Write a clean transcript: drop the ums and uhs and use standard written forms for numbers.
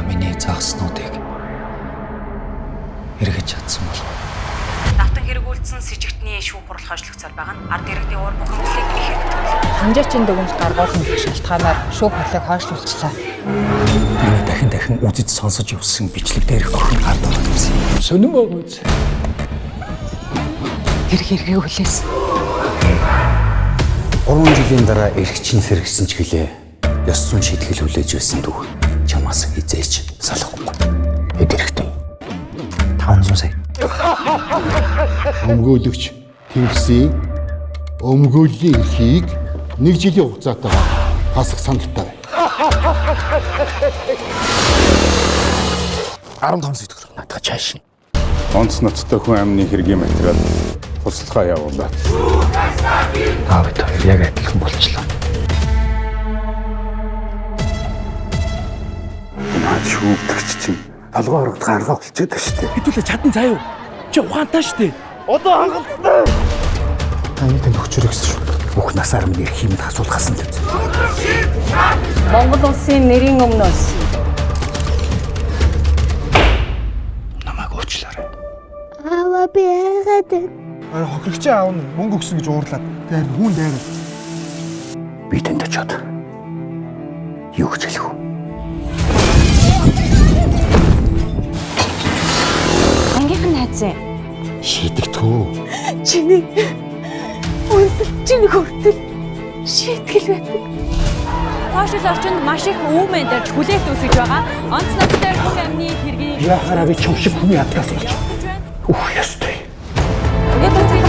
та миний загснуудыг эргэж чадсан болов. Давтан хэрэгүүлсэн с ิจ гтний шүүх хурал хойшлогцоор байгаа нь ард иргэдийн уур бухимдлыг ихэд төлөв. Хамжаачийн дүгнэлт гаргуулсан шалтгаанаар шүүх хурлыг хойшлуулчлаа. Миний дахин үзэж сонсож явсан бичлэг дээрх охин гард байгаа гэсэн. Сонин байгууз. Тэр хэрэгээ хүлээсэн. 3 жилийн дараа эргчин сэргсэн ч гэлээ. Ёс зүйн шийтгэл хүлээж байсан дүү. Чамаас хизээч салахгүй. Хэд хэрэгтэй? 500 сая. Өмгөөлөгч Тэнгисийн өмгөөллийн эрхийг 1 жилийн хугацаатайгаар хасах саналтай байна. 15 сая төгрөг надад чаашин. Онц ноцтой хүн амны хэргийн материал туслахаа явуулаад. Та бид хоёр яг адилхан болчихлоо. Наад шүүгдэгч чинь толгой орогд гаргаа болчиход байна шүү дээ. Хэдүүлээ чадан заяа. Чи ухаантай шүү дээ. Одоо хангалттай. Таны тэнд өгчөрөө гэсэн шүү. Бүх насаар минь эрх юмд асуулгасан л үз. Монгол улсын нэрийн өмнөөс Намайг уучлаарай. Аваа би яагаад Хохирогчийн аав нь мөнгө өгсөн гэж уурлаад тэр хүн дайраа. Би тэнд очиод юу гэж хэлэх вэ? ангийнхан найзын Шийдэгдэв. чиний үнсэлчин хүртэл шийтгэл байдаг. сошиал орчинд маш их өвмэн дэрж хүлээлт үүсгэж байгаа. Онц ноцтой хүн амны хэргийн Яхаараа би чамшиг хүний атгаас болж. Үх ёстой. яг